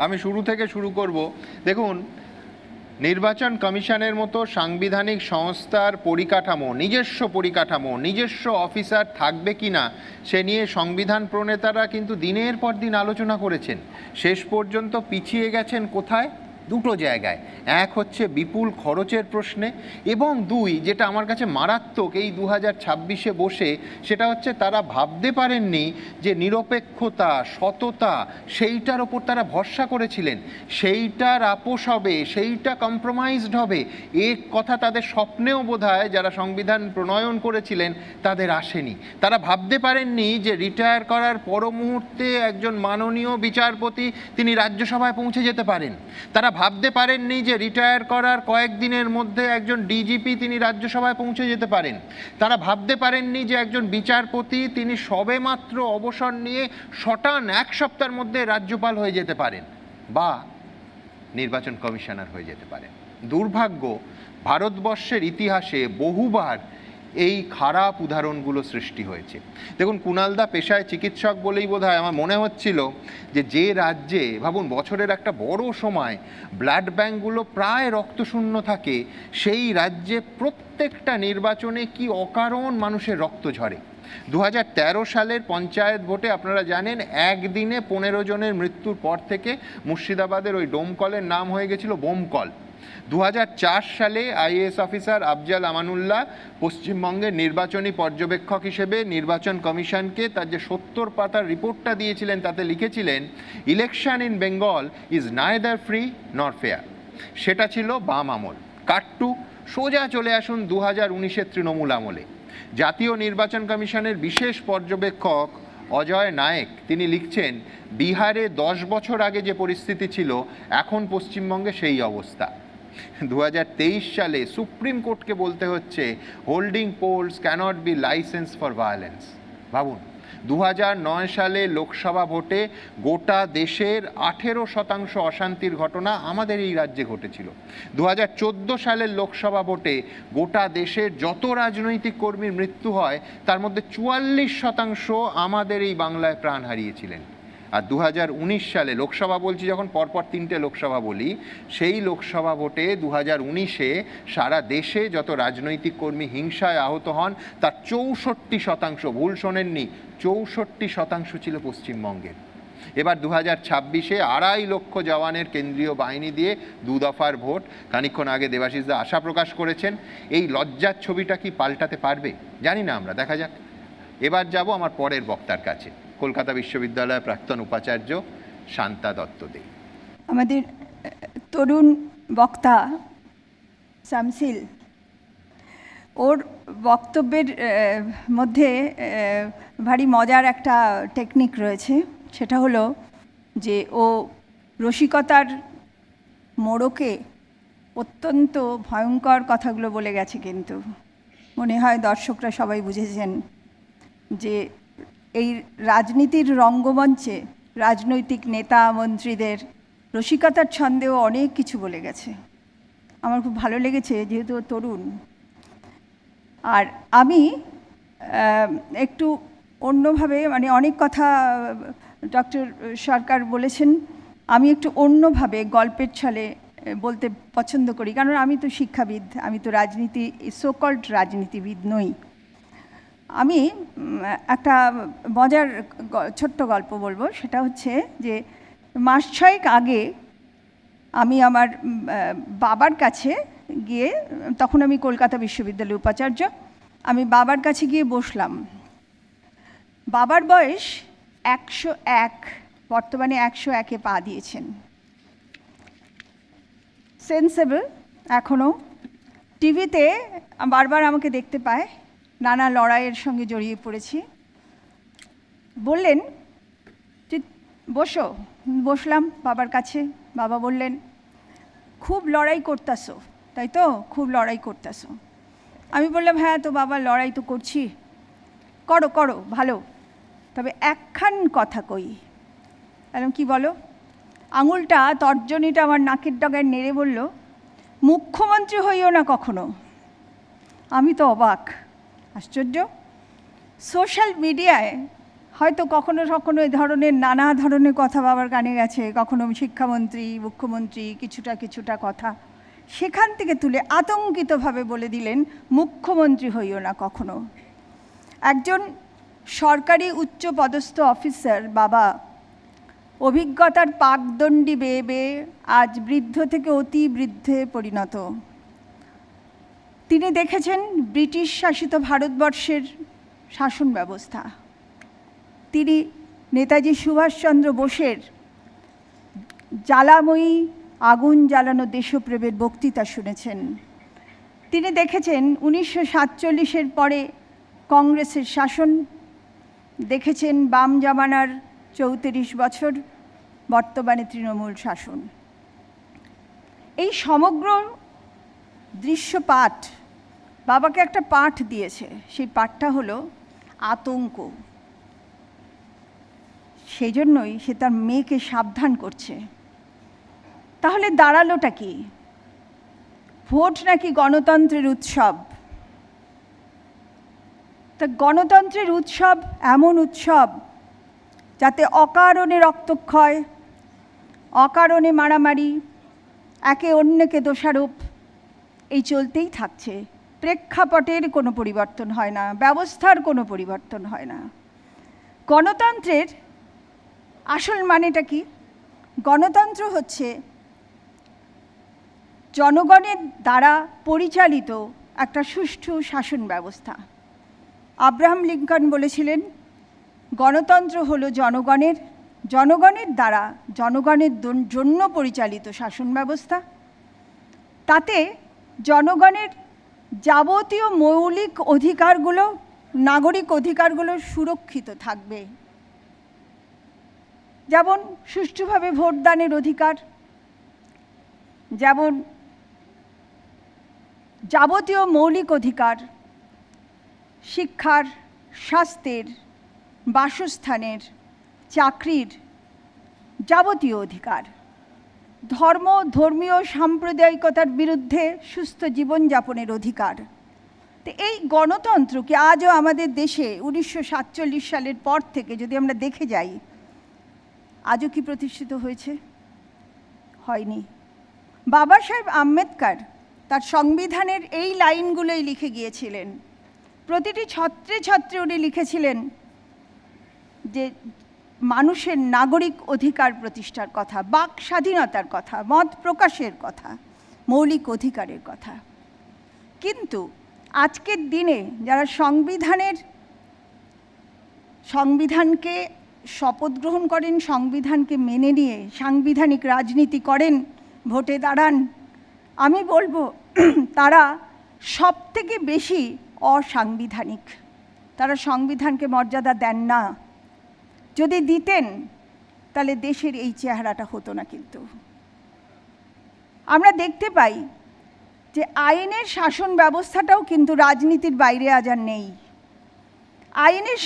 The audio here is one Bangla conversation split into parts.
আমি শুরু থেকে শুরু করব। দেখুন, নির্বাচন কমিশনের মতো সাংবিধানিক সংস্থার পরিকাঠামো, নিজস্ব অফিসার থাকবে কি না সে নিয়ে সংবিধান প্রণেতারা কিন্তু দিনের পর দিন আলোচনা করেছেন। শেষ পর্যন্ত পিছিয়ে গেছেন কোথায়? দুটো জায়গায়। এক হচ্ছে বিপুল খরচের প্রশ্নে, এবং দুই, যেটা আমার কাছে মারাত্মক এই 2026-এ বসে, সেটা হচ্ছে তারা ভাবতে পারেননি যে নিরপেক্ষতা, সততা, সেইটার ওপর তারা ভরসা করেছিলেন, সেইটার আপোষ হবে, সেইটা কম্প্রোমাইজড হবে। এ কথা তাদের স্বপ্নেও বোধহয় যারা সংবিধান প্রণয়ন করেছিলেন তাদের আসেনি। তারা ভাবতে পারেননি যে রিটায়ার করার পর মুহূর্তে একজন মাননীয় বিচারপতি তিনি রাজ্যসভায় পৌঁছে যেতে পারেন। তারা ভাবতে পারেননি যে রিটায়ার করার কয়েকদিনের মধ্যে একজন ডিজিপি তিনি রাজ্যসভায় পৌঁছে যেতে পারেন। তারা ভাবতে পারেননি যে একজন বিচারপতি তিনি সবেমাত্র অবসর নিয়ে শটান এক সপ্তাহের মধ্যে রাজ্যপাল হয়ে যেতে পারেন বা নির্বাচন কমিশনার হয়ে যেতে পারেন। দুর্ভাগ্য, ভারতবর্ষের ইতিহাসে বহুবার এই খারাপ উদাহরণগুলো সৃষ্টি হয়েছে। দেখুন, কুণালদা পেশায় চিকিৎসক বলেই বোধহয় আমার মনে হচ্ছিল যে রাজ্যে, ভাবুন, বছরের একটা বড় সময় ব্লাড ব্যাঙ্কগুলো প্রায় রক্তশূন্য থাকে, সেই রাজ্যে প্রত্যেকটা নির্বাচনে কি অকারণ মানুষের রক্ত ঝরে। 2013 সালের পঞ্চায়েত ভোটে আপনারা জানেন একদিনে 15 জনের মৃত্যুর পর থেকে মুর্শিদাবাদের ওই ডোমকলের নাম হয়ে গেছিল বোমকল। 2004 সালে আইএএস অফিসার আফজাল আমানুল্লাহ পশ্চিমবঙ্গের নির্বাচনী পর্যবেক্ষক হিসেবে নির্বাচন কমিশনকে তার যে 70 পাতার রিপোর্টটা দিয়েছিলেন তাতে লিখেছিলেন, election in Bengal is neither free নর ফেয়ার। সেটা ছিল বাম আমল। কাট্টু সোজা চলে আসুন 2019-এর তৃণমূল আমলে। জাতীয় নির্বাচন কমিশনের বিশেষ পর্যবেক্ষক অজয় নায়েক তিনি লিখছেন, বিহারে 10 বছর আগে যে পরিস্থিতি ছিল এখন পশ্চিমবঙ্গে সেই অবস্থা। 2023 সালে সুপ্রিম কোর্টকে বলতে হচ্ছে holding polls cannot be license for violence. ভাবুন, 2009 সালে লোকসভা ভোটে গোটা দেশের 18% অশান্তির ঘটনা আমাদের এই রাজ্যে ঘটেছিল। 2014 সালের লোকসভা ভোটে গোটা দেশের যত রাজনৈতিক কর্মীর মৃত্যু হয় তার মধ্যে 44% আমাদের এই বাংলায় প্রাণ হারিয়েছিলেন। আর 2019 সালে লোকসভা বলছি যখন, পরপর 3টে লোকসভা বলি, সেই লোকসভা ভোটে 2019-এ সারা দেশে যত রাজনৈতিক কর্মী হিংসায় আহত হন তার 64%, ভুল শোনেননি, 64% ছিল পশ্চিমবঙ্গের। এবার 2026-এ 2.5 লক্ষ জওয়ানের কেন্দ্রীয় বাহিনী দিয়ে 2 দফার ভোট। খানিকক্ষণ আগে দেবাশিসদা আশা প্রকাশ করেছেন, এই লজ্জার ছবিটা কি পাল্টাতে পারবে জানি না আমরা, দেখা যাক। এবার যাব আমার পরের বক্তার কাছে, কলকাতা বিশ্ববিদ্যালয়ের প্রাক্তন উপাচার্য শান্তা দত্ত দে। আমাদের তরুণ বক্তা শামসিল, ওর বক্তব্যের মধ্যে ভারী মজার একটা টেকনিক রয়েছে। সেটা হলো যে ও রসিকতার মোড়কে অত্যন্ত ভয়ঙ্কর কথাগুলো বলে গেছে, কিন্তু মনে হয় দর্শকরা সবাই বুঝেছেন যে এই রাজনীতির রঙ্গমঞ্চে রাজনৈতিক নেতা মন্ত্রীদের রসিকতার ছন্দেও অনেক কিছু বলে গেছে। আমার খুব ভালো লেগেছে, যেহেতু তরুণ। আর আমি একটু অন্যভাবে, মানে অনেক কথা ডক্টর সরকার বলেছেন, আমি একটু অন্যভাবে গল্পের ছলে বলতে পছন্দ করি, কারণ আমি তো শিক্ষাবিদ, আমি তো সোকল্ড রাজনীতিবিদ নই। আমি একটা মজার ছোট্ট গল্প বলবো। সেটা হচ্ছে যে মাস 6 আগে আমি আমার বাবার কাছে গিয়ে, তখন আমি কলকাতা বিশ্ববিদ্যালয়ের উপাচার্য, আমি বাবার কাছে গিয়ে বসলাম। বাবার বয়স 101, বর্তমানে 101-এ পা দিয়েছেন, সেন্সেবল এখনও। টিভিতে বারবার আমাকে দেখতে পায়, নানা লড়াইয়ের সঙ্গে জড়িয়ে পড়েছি। বললেন যে বসো। বসলাম বাবার কাছে। বাবা বললেন, খুব লড়াই করতেছো তাই তো, খুব লড়াই করতেছো। আমি বললাম, হ্যাঁ তো বাবা, লড়াই তো করছি। করো করো, ভালো, তবে একখান কথা কই। বললাম, কি বলো? আঙুলটা, তর্জনীটা আমার নাকের ডগায় নেড়ে বলল, মুখ্যমন্ত্রী হইও না কখনো। আমি তো অবাক, আশ্চর্য। সোশ্যাল মিডিয়ায় হয়তো কখনো কখনো এই ধরনের নানা ধরনের কথা বাবার কানে গেছে, কখনো শিক্ষামন্ত্রী, মুখ্যমন্ত্রী কিছুটা কথা সেখান থেকে তুলে আতঙ্কিতভাবে বলে দিলেন, মুখ্যমন্ত্রী হইও না কখনো। একজন সরকারি উচ্চ পদস্থ অফিসার বাবা, অভিজ্ঞতার পাকদণ্ডী বেয়ে বেয়ে আজ বৃদ্ধ থেকে অতি বৃদ্ধে পরিণত। তিনি দেখেছেন ব্রিটিশ শাসিত ভারতবর্ষের শাসন ব্যবস্থা। তিনি নেতাজি সুভাষচন্দ্র বোসের জ্বালাময়ী আগুন জ্বালানো দেশপ্রেমের বক্তৃতা শুনেছেন। তিনি দেখেছেন 1947-এর পরে কংগ্রেসের শাসন, দেখেছেন বাম জামানার 34 বছর, বর্তমানে তৃণমূল শাসন। এই সমগ্র দৃশ্যপাট বাবাকে একটা পাঠ দিয়েছে, সেই পাঠটা হলো আতঙ্ক। সেই জন্যই সে তার মেয়েকে সাবধান করছে। তাহলে দাঁড়ালোটা কি? ভোট নাকি গণতন্ত্রের উৎসব? তা গণতন্ত্রের উৎসব এমন উৎসব যাতে অকারণে রক্তক্ষয়, অকারণে মারামারি, একে অন্যকে দোষারোপ এই চলতেই থাকছে। প্রেক্ষাপটের কোনো পরিবর্তন হয় না, ব্যবস্থার কোনো পরিবর্তন হয় না। গণতন্ত্রের আসল মানেটা কি? গণতন্ত্র হচ্ছে জনগণের দ্বারা পরিচালিত একটা সুষ্ঠু শাসন ব্যবস্থা। আব্রাহাম লিঙ্কন বলেছিলেন, গণতন্ত্র হলো জনগণের দ্বারা জনগণের জন্য পরিচালিত শাসন ব্যবস্থা। তাতে জনগণের যাবতীয় মৌলিক অধিকারগুলো, নাগরিক অধিকারগুলো সুরক্ষিত থাকবে। যেমন সুষ্ঠুভাবে ভোটদানের অধিকার, যেমন যাবতীয় মৌলিক অধিকার, শিক্ষার, স্বাস্থ্যের, বাসস্থানের, চাকরির যাবতীয় অধিকার, ধর্মীয় সাম্প্রদায়িকতার বিরুদ্ধে সুস্থ জীবনযাপনের অধিকার। তো এই গণতন্ত্রকে আজও আমাদের দেশে 1947 সালের পর থেকে যদি আমরা দেখে যাই, আজও কি প্রতিষ্ঠিত হয়েছে? হয়নি। বাবা সাহেব আম্বেদকর তার সংবিধানের এই লাইনগুলোই লিখে গিয়েছিলেন। প্রতিটি ছত্রে ছত্রে উনি লিখেছিলেন যে মানুষের নাগরিক অধিকার প্রতিষ্ঠার কথা, বাক স্বাধীনতার কথা, মত প্রকাশের কথা, মৌলিক অধিকারের কথা। কিন্তু আজকের দিনে যারা সংবিধানকে শপথ গ্রহণ করেন, সংবিধানকে মেনে নিয়ে সাংবিধানিক রাজনীতি করেন, ভোটে দাঁড়ান, আমি বলবো তারা সবথেকে বেশি অসাংবিধানিক। তারা সংবিধানকে মর্যাদা দেন না। যদি দিতেন তাহলে দেশের এই চেহারাটা হতো না। কিন্তু আমরা দেখতে পাই যে আইনের শাসন ব্যবস্থাটাও কিন্তু রাজনীতির বাইরে আজ আর নেই। আইনের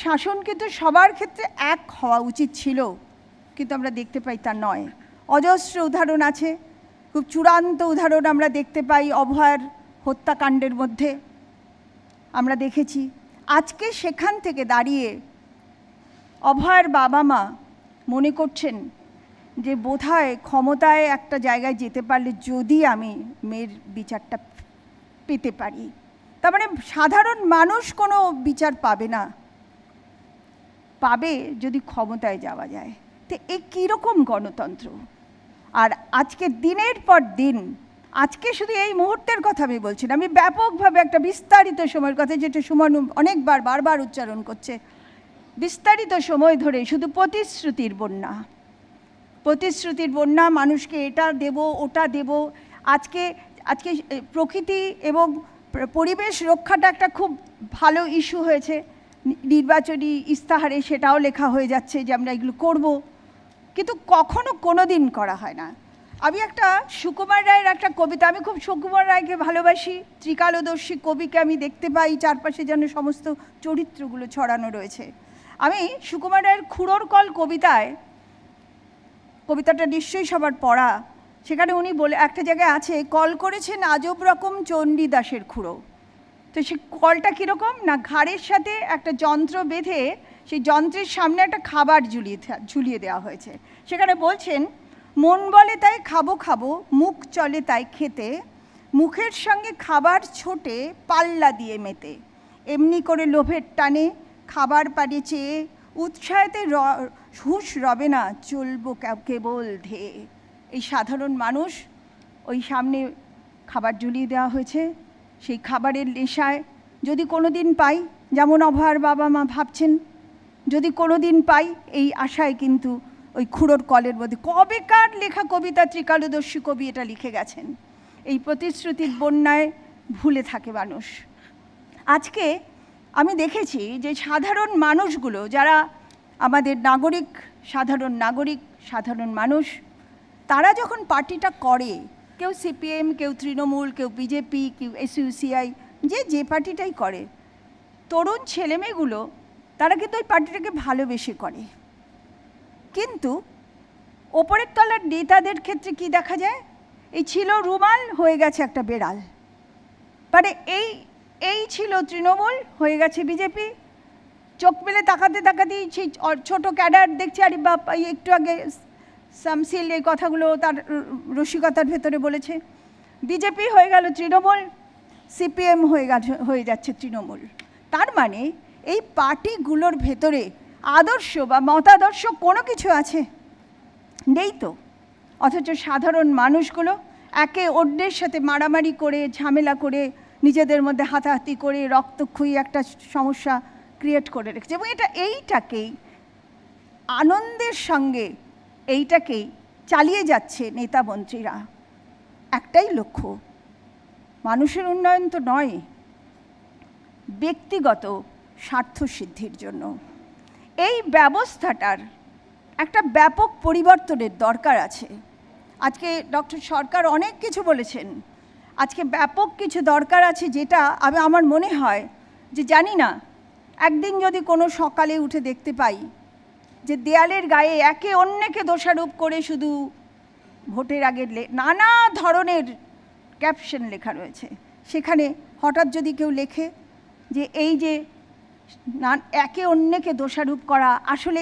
শাসন কিন্তু সবার ক্ষেত্রে এক হওয়া উচিত ছিল, কিন্তু আমরা দেখতে পাই তা নয়। অজস্র উদাহরণ আছে, খুব চূড়ান্ত উদাহরণ আমরা দেখতে পাই অভয়ার হত্যাকাণ্ডের মধ্যে। আমরা দেখেছি আজকে সেখান থেকে দাঁড়িয়ে অভয়ার বাবা মা মনে করছেন যে বোধহয় ক্ষমতায় একটা জায়গায় যেতে পারলে যদি আমি মেয়ের বিচারটা পেতে পারি, তার মানে সাধারণ মানুষ কোনো বিচার পাবে না, পাবে যদি ক্ষমতায় যাওয়া যায়। তো এ কীরকম গণতন্ত্র? আর আজকে দিনের পর দিন, আজকে শুধু এই মুহূর্তের কথা আমি বলছি না, আমি ব্যাপকভাবে একটা বিস্তারিত সময়ের কথা, যেটা সুমন বারবার উচ্চারণ করছে, বিস্তারিত সময় ধরে শুধু প্রতিশ্রুতির বন্যা, মানুষকে এটা দেব ওটা দেব। আজকে প্রকৃতি এবং পরিবেশ রক্ষাটা একটা খুব ভালো ইস্যু হয়েছে, নির্বাচনী ইস্তাহারে সেটাও লেখা হয়ে যাচ্ছে যে আমরা এগুলো করব, কিন্তু কখনো কোনো দিন করা হয় না। আমি একটা সুকুমার রায়ের একটা কবিতা, আমি খুব সুকুমার রায়কে ভালোবাসি, ত্রিকালদর্শী কবিকে আমি দেখতে পাই, চারপাশে যেন সমস্ত চরিত্রগুলো ছড়ানো রয়েছে। আমি সুকুমার রায়ের খুঁড়োর কল কবিতাটা নিশ্চয়ই সবার পড়া। সেখানে উনি বলে একটা জায়গায় আছে, কল করেছেন আজব রকম চণ্ডীদাসের খুঁড়ো। তো সে কলটা কীরকম না, ঘাড়ের সাথে একটা যন্ত্র বেঁধে সেই যন্ত্রের সামনে একটা খাবার ঝুলিয়ে দেওয়া হয়েছে। সেখানে বলছেন, মন বলে তাই খাবো খাবো, মুখ চলে তাই খেতে, মুখের সঙ্গে খাবার ছোটে পাল্লা দিয়ে মেতে, এমনি করে লোভের টানে খাবার পাড়ে চেয়ে উৎসাহেতে হুঁশ রবে না, চলবো কেবল ধেয়ে। এই সাধারণ মানুষ, ওই সামনে খাবার ঝুলিয়ে দেওয়া হয়েছে, সেই খাবারের নেশায় যদি কোনো দিন পাই, যেমন অভয়ার বাবা মা ভাবছেন, যদি কোনো দিন পাই এই আশায় কিন্তু ওই খুঁড়োর কলের মধ্যে কবেকার লেখা কবিতা ত্রিকালদর্শী কবি এটা লিখে গেছেন। এই প্রতিশ্রুতির বন্যায় ভুলে থাকে মানুষ। আজকে আমি দেখেছি যে সাধারণ মানুষগুলো, যারা আমাদের নাগরিক, সাধারণ মানুষ, তারা যখন পার্টিটা করে, কেউ সিপিএম, কেউ তৃণমূল, কেউ বিজেপি, কেউ এসইউসিআই, যে পার্টিটাই করে, তরুণ ছেলেমেয়েগুলো তারা কিন্তু ওই পার্টিটাকে ভালোবেসে করে। কিন্তু ওপরের তলার নেতাদের ক্ষেত্রে কি দেখা যায়? এই ছিল রুমাল, হয়ে গেছে একটা বেড়াল। মানে এই ছিল তৃণমূল, হয়ে গেছে বিজেপি। চোখ মেলে তাকাতে তাকাতেই সেই ছোটো ক্যাডার দেখছি, আরে বাপ, একটু আগে শামসিল এই কথাগুলো তার রসিকতার ভেতরে বলেছে। বিজেপি হয়ে গেল তৃণমূল, সিপিএম হয়ে যাচ্ছে তৃণমূল। তার মানে এই পার্টিগুলোর ভেতরে আদর্শ বা মতাদর্শ কোনো কিছু আছে? নেই তো। অথচ সাধারণ মানুষগুলো একে অন্যের সাথে মারামারি করে, ঝামেলা করে, নিজেদের মধ্যে হাতাহাতি করে রক্তক্ষয়ী একটা সমস্যা ক্রিয়েট করে রেখেছে। এবং এইটাকেই আনন্দের সঙ্গে এইটাকেই চালিয়ে যাচ্ছে নেতা মন্ত্রীরা। একটাই লক্ষ্য, মানুষের উন্নয়ন তো নয়, ব্যক্তিগত স্বার্থসিদ্ধির জন্য। এই ব্যবস্থাটার একটা ব্যাপক পরিবর্তনের দরকার আছে। আজকে ডক্টর সরকার অনেক কিছু বলেছেন, আজকে ব্যাপক কিছু দরকার আছে, যেটা আমার মনে হয় যে, জানি না, একদিন যদি কোনো সকালে উঠে দেখতে পাই যে দেয়ালের গায়ে একে অন্যকে দোষারোপ করে শুধু ভোটের আগে নানা ধরনের ক্যাপশন লেখা রয়েছে, সেখানে হঠাৎ যদি কেউ লেখে যে এই যে একে অন্যকে দোষারোপ করা, আসলে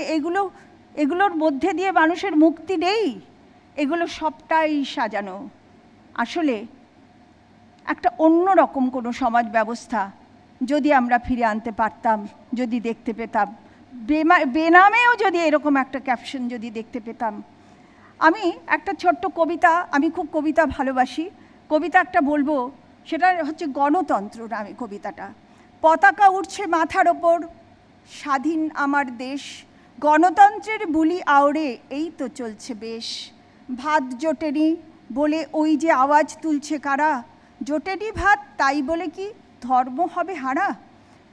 এগুলোর মধ্যে দিয়ে মানুষের মুক্তি নেই, এগুলো সবটাই সাজানো। আসলে একটা অন্য রকম কোনো সমাজ ব্যবস্থা যদি আমরা ফিরে আনতে পারতাম, যদি দেখতে পেতাম, বেনামেও যদি এরকম একটা ক্যাপশন যদি দেখতে পেতাম। আমি একটা ছোট্ট কবিতা, আমি খুব কবিতা ভালোবাসি, কবিতা একটা বলবো, সেটা হচ্ছে গণতন্ত্র নামে কবিতাটা। পতাকা উঠছে মাথার ওপর, স্বাধীন আমার দেশ, গণতন্ত্রের বুলি আওড়ে এই তো চলছে বেশ। ভাত জোটেনি বলে ওই যে আওয়াজ তুলছে কারা, জোটেনি ভাত তাই বলে কি ধর্ম হবে হারা?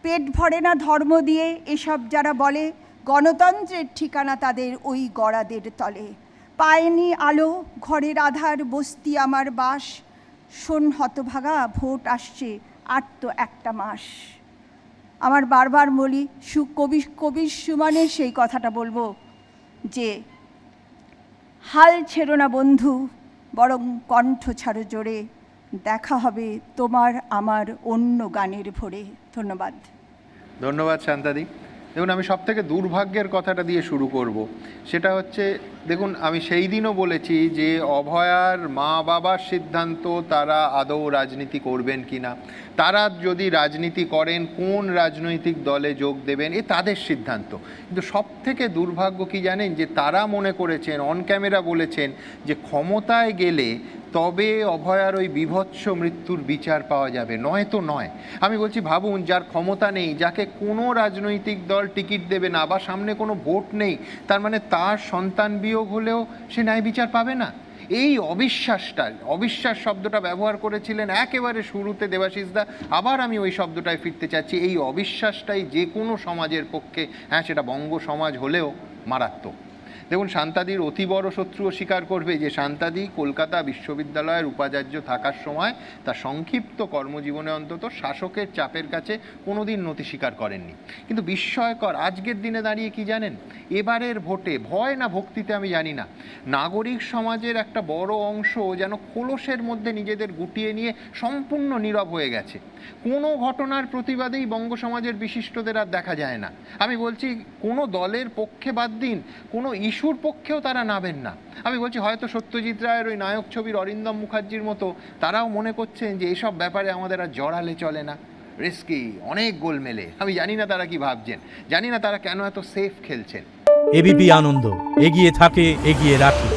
পেট ভরে না ধর্ম দিয়ে এসব যারা বলে, গণতন্ত্রের ঠিকানা তাদের ওই গড়াদের তলে। পায়নি আলো ঘরের আধার, বস্তি আমার বাস, শোন হতভাগা ভোট আসছে আর তো একটা মাস। আমার বারবার বলি, কবি সুমনের সেই কথাটা বলবো যে, হাল ছেড়ো না বন্ধু, বরং কণ্ঠ ছাড়ো জোরে, দেখা হবে তোমার আমার অন্য গানের ভোরে। ধন্যবাদ। ধন্যবাদ শান্তাদি। দেখুন, আমি সবথেকে দুর্ভাগ্যের কথাটা দিয়ে শুরু করব। সেটা হচ্ছে, দেখুন, আমি সেই দিনও বলেছি যে অভয়ার মা বাবার সিদ্ধান্ত, তারা আদৌ রাজনীতি করবেন কি না, তারা যদি রাজনীতি করেন কোন রাজনৈতিক দলে যোগ দেবেন, এ তাদের সিদ্ধান্ত। কিন্তু সবথেকে দুর্ভাগ্য কি জানেন, যে তারা মনে করেছেন, অন ক্যামেরা বলেছেন, যে ক্ষমতায় গেলে তবে অভয়ার ওই বীভৎস মৃত্যুর বিচার পাওয়া যাবে। নয় তো নয়। আমি বলছি, ভাবুন, যার ক্ষমতা নেই, যাকে কোনো রাজনৈতিক দল টিকিট দেবে না, বা সামনে কোনো ভোট নেই, তার মানে তার সন্তান বিয়োগ হলেও সে ন্যায় বিচার পাবে না। এই অবিশ্বাস শব্দটা ব্যবহার করেছিলেন একেবারে শুরুতে দেবাশিসদা। আবার আমি ওই শব্দটায় ফিরতে চাচ্ছি। এই অবিশ্বাসটাই যে কোনো সমাজের পক্ষে, হ্যাঁ, সেটা বঙ্গ সমাজ হলেও মারাত্মক। দেখুন, শান্তাদির অতি বড় শত্রুও স্বীকার করবে যে শান্তাদি কলকাতা বিশ্ববিদ্যালয়ের উপাচার্য থাকার সময় তার সংক্ষিপ্ত কর্মজীবনে অন্তত শাসকের চাপের কাছে কোনোদিন নতি স্বীকার করেননি। কিন্তু বিস্ময়কর, আজকের দিনে দাঁড়িয়ে কি জানেন, এবারের ভোটে ভয় না ভক্তিতে আমি জানি না, নাগরিক সমাজের একটা বড় অংশ যেন খোলসের মধ্যে নিজেদের গুটিয়ে নিয়ে সম্পূর্ণ নীরব হয়ে গেছে। কোনো ঘটনার প্রতিবাদেই বঙ্গ সমাজের বিশিষ্টদের আর দেখা যায় না। আমি বলছি, কোনো দলের পক্ষে বাদ দিন, কোনো ইস্যুর পক্ষেও তারা নাবেন না। আমি বলছি, হয়তো সত্যজিৎ রায়ের ওই নায়ক ছবির অরিন্দম মুখার্জির মতো তারাও মনে করছেন যে এসব ব্যাপারে আমাদের আর জড়ালে চলে না, রিস্কি, অনেক গোলমেলে। আমি জানি না তারা কি ভাবছেন, জানি না তারা কেন এত সেফ খেলছেন। এবিপি আনন্দ, এগিয়ে থাকে, এগিয়ে রাখে।